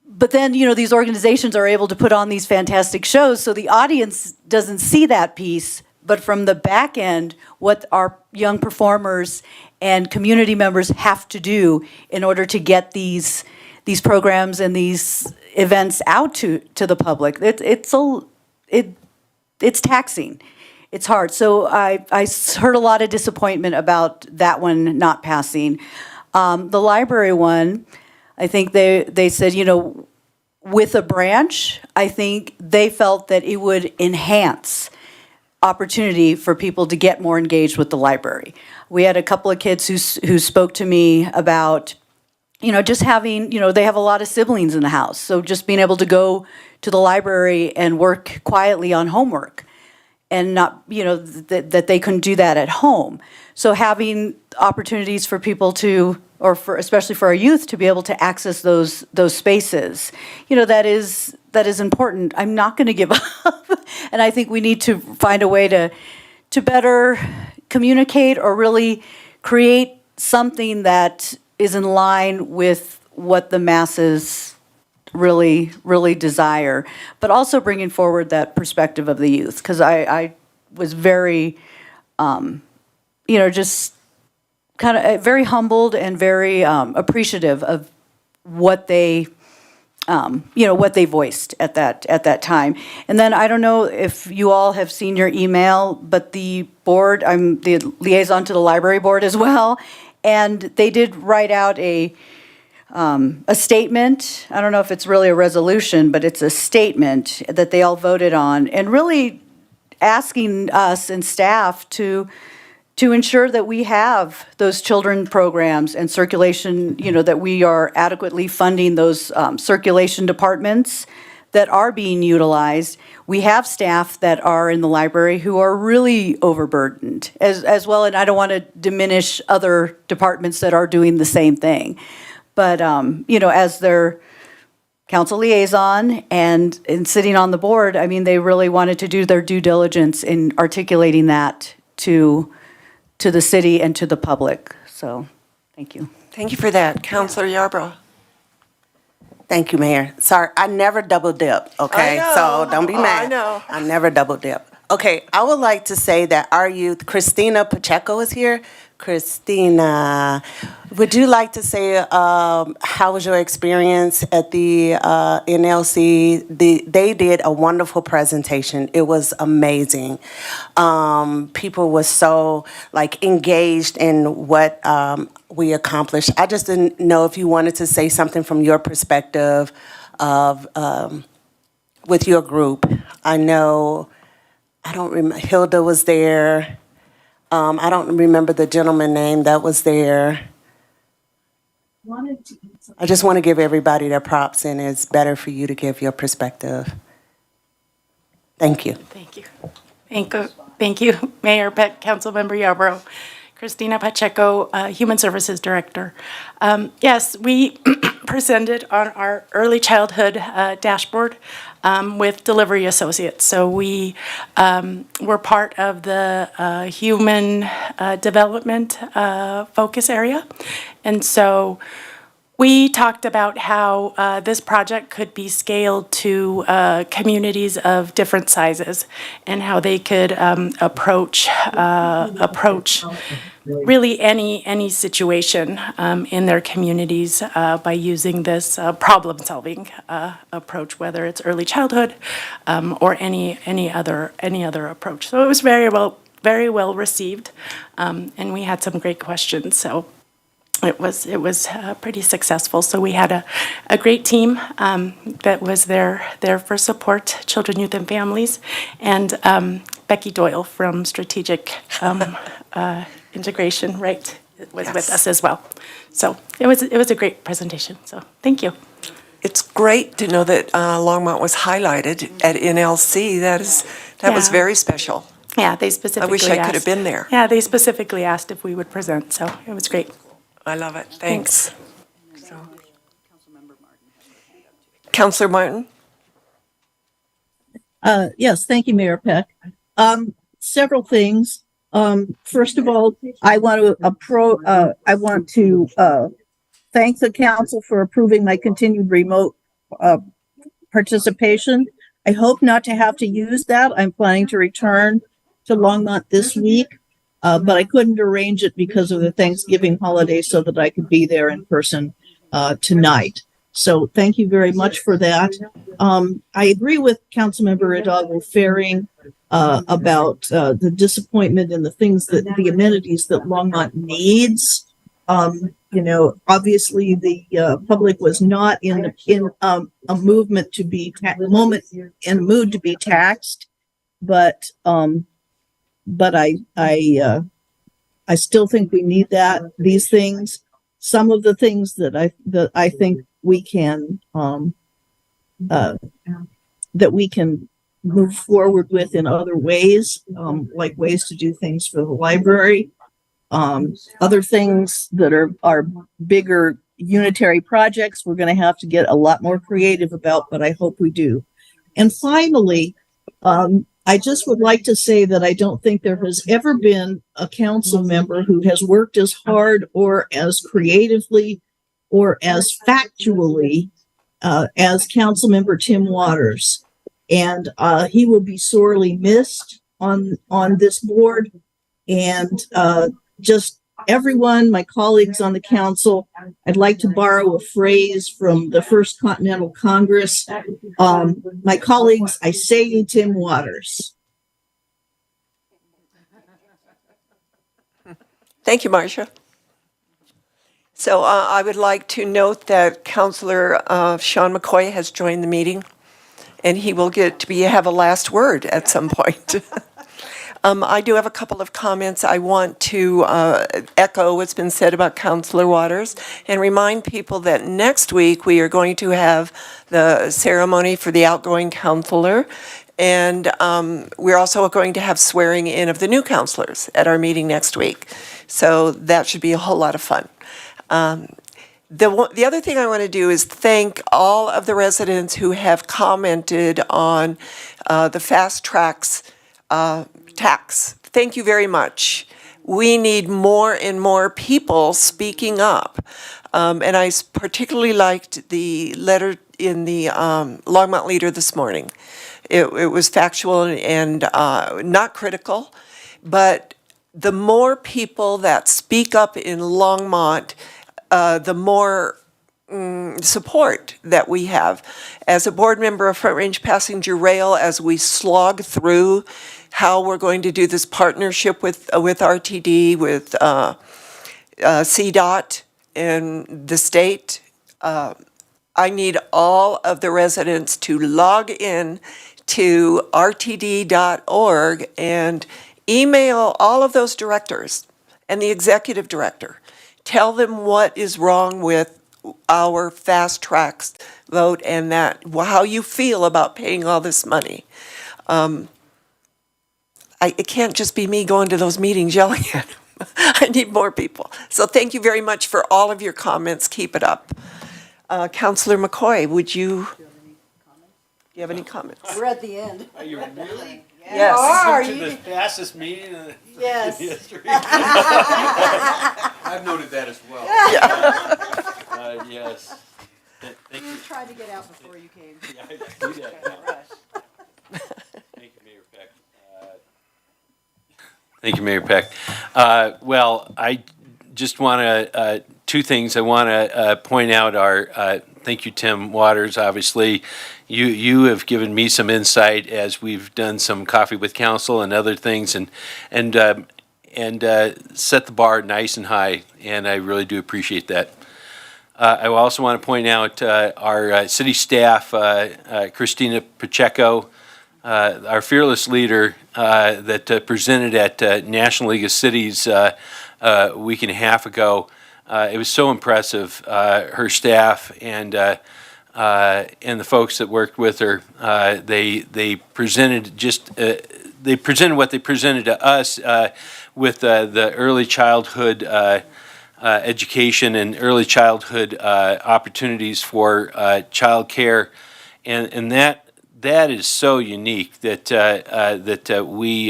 but then, these organizations are able to put on these fantastic shows, so the audience doesn't see that piece, but from the back end, what our young performers and community members have to do in order to get these programs and these events out to the public. It's taxing. It's hard. So I heard a lot of disappointment about that one not passing. The library one, I think they said, with a branch, I think they felt that it would enhance opportunity for people to get more engaged with the library. We had a couple of kids who spoke to me about, just having, they have a lot of siblings in the house. So just being able to go to the library and work quietly on homework and not, that they couldn't do that at home. So having opportunities for people to, especially for our youth, to be able to access those spaces, that is important. I'm not going to give up. And I think we need to find a way to better communicate or really create something that is in line with what the masses really desire, but also bringing forward that perspective of the youth. Because I was very, just kind of very humbled and very appreciative of what they, what they voiced at that time. And then I don't know if you all have seen your email, but the board, I'm the liaison to the library board as well, and they did write out a statement. I don't know if it's really a resolution, but it's a statement that they all voted on, and really asking us and staff to ensure that we have those children programs and circulation, that we are adequately funding those circulation departments that are being utilized. We have staff that are in the library who are really overburdened as well, and I don't want to diminish other departments that are doing the same thing. But, as their council liaison and sitting on the board, I mean, they really wanted to do their due diligence in articulating that to the city and to the public. So, thank you. Thank you for that. Councilor Yarbrough. Thank you, Mayor. Sorry, I never double dip, okay? I know. So don't be Oh, mad. I know. I never double dip. Okay, I would like to say that our youth, Christina Pacheco is here. Christina, would you like to say how was your experience at the NLC? They did a wonderful presentation. It was amazing. People were so engaged in what we accomplished. I just didn't know if you wanted to say something from your perspective of with your group. I know, I don't remember, Hilda was there. I don't remember the gentleman's name that was there. I just want to give everybody their props, and it's better for you to give your perspective. Thank you. Thank you. Thank you, Mayor, Councilmember Yarbrough. Christina Pacheco, Human Services Director. Yes, we presented on our early childhood dashboard with Delivery Associates. So we were part of the human development focus area. And so we talked about how this project could be scaled to communities of different sizes and how they could approach really any situation in their communities by using this problem-solving approach, whether it's early childhood or any other approach. So it was very well received, and we had some great questions. So it was pretty successful. So we had a great team that was there for support, children, youth, and families, and Becky Doyle from Strategic Integration, right, was with us as well. So it was a great presentation. So thank you. It's great to know that Longmont was highlighted at NLC. That was very special. Yeah, they specifically I wish I could have been there. Yeah, they specifically asked if we would present, so it was great. I love it. Thanks. So. Councilor Martin? Yes, thank you, Mayor Peck. Several things. First of all, I want to thank the council for approving my continued remote participation. I hope not to have to use that. I'm planning to return to Longmont this week, but I couldn't arrange it because of the Thanksgiving holiday so that I could be there in person tonight. So thank you very much for that. I agree with Councilmember Hidalgo-Faring about the disappointment in the things the amenities that Longmont needs. Obviously the public was not in a mood to be taxed, but I still think we need these things. Some of the things that I think we can move forward with in other ways, like ways to do things for the library. Other things that are bigger unitary projects, we're going to have to get a lot more creative about, but I hope we do. And finally, I just would like to say that I don't think there has ever been a council member who has worked as hard or as creatively or as factually as Councilmember Tim Waters. And he will be sorely missed on this board. And just everyone, my colleagues on the council, I'd like to borrow a phrase from the First Continental Congress. My colleagues, I say to Tim Waters. Thank you, Marcia. So I would like to note that Councillor Sean McCoy has joined the meeting, and he will get to have a last word at some point. I do have a couple of comments. I want to echo what's been said about Councillor Waters and remind people that next week we are going to have the ceremony for the outgoing councillor. And we're also going to have swearing in of the new councillors at our meeting next week. So that should be a whole lot of fun. The other thing I want to do is thank all of the residents who have commented on the Fast Tracks tax. Thank you very much. We need more and more people speaking up. And I particularly liked the letter in the Longmont Leader this morning. It was factual and not critical, but the more people that speak up in Longmont, the more support that we have. As a board member of Front Range Passenger Rail, as we slog through how we're going to do this partnership with RTD, with CDOT and the state, I need all of the residents to log in to rtd.org and email all of those directors and the executive director. Tell them what is wrong with our Fast Tracks vote and that how you feel about paying all this money. It can't just be me going to those meetings yelling at them. I need more people. So thank you very much for all of your comments. Keep it up. Councillor McCoy, would you have any comments? We're at the end. Are you really? Yes. This is the fastest meeting in Yes. history. I've noted that as well. Yes. Thank you. Tried to get out before you came. Yeah, I do that. Thank you, Mayor Peck. Thank you, Mayor Peck. Well, I just want to, two things. I want to point out thank you, Tim Waters, obviously. You have given me some insight as we've done some coffee with council and other things and set the bar nice and high, and I really do appreciate that. I also want to point out our city staff, Christina Pacheco, our fearless leader that presented at National League of Cities a week and a half ago. It was so impressive. Her staff and the folks that worked with her, they presented they presented what they presented to us with the early childhood education and early childhood opportunities for child care, and that is so unique that we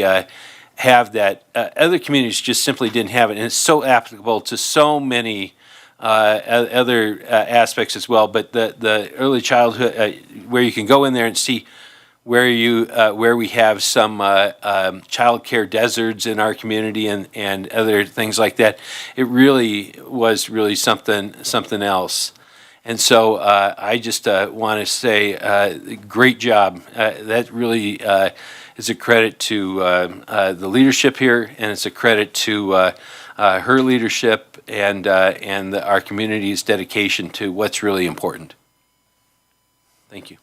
have that. Other communities just simply didn't have it, and it's so applicable to so many other aspects as well. But the early childhood, where you can go in there and see where we have some child care deserts in our community and other things like that, it really was something else. And so I just want to say great job. That really is a credit to the leadership here, and it's a credit to her leadership and our community's dedication to what's really important. Thank you.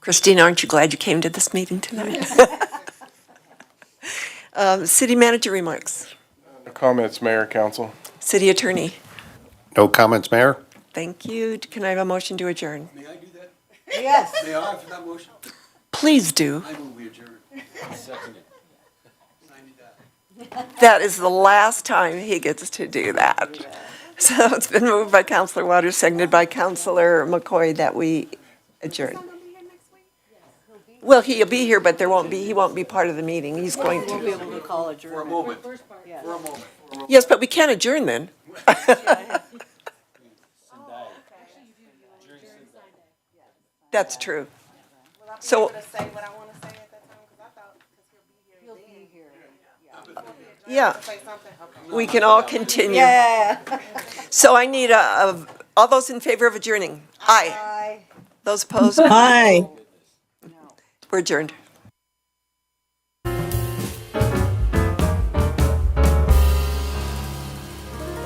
Christina, aren't you glad you came to this meeting tonight? City manager remarks. Comments, Mayor, Council. City attorney. No comments, Mayor? Thank you. Can I have a motion to adjourn? May I do that? Yes. May I for that motion? Please do. I move we adjourn. Second it. That is the last time he gets to do that. So it's been moved by Councillor Waters, seconded by Councillor McCoy that we adjourn. Well, he'll be here, but he won't be part of the meeting. He's going We'll be to. able to call adjournment. Yes, but we can't adjourn then. That's true. So. Yeah, we can all continue. Yeah. So I need all those in favor of adjourning? Aye. Those opposed? Hi. We're adjourned.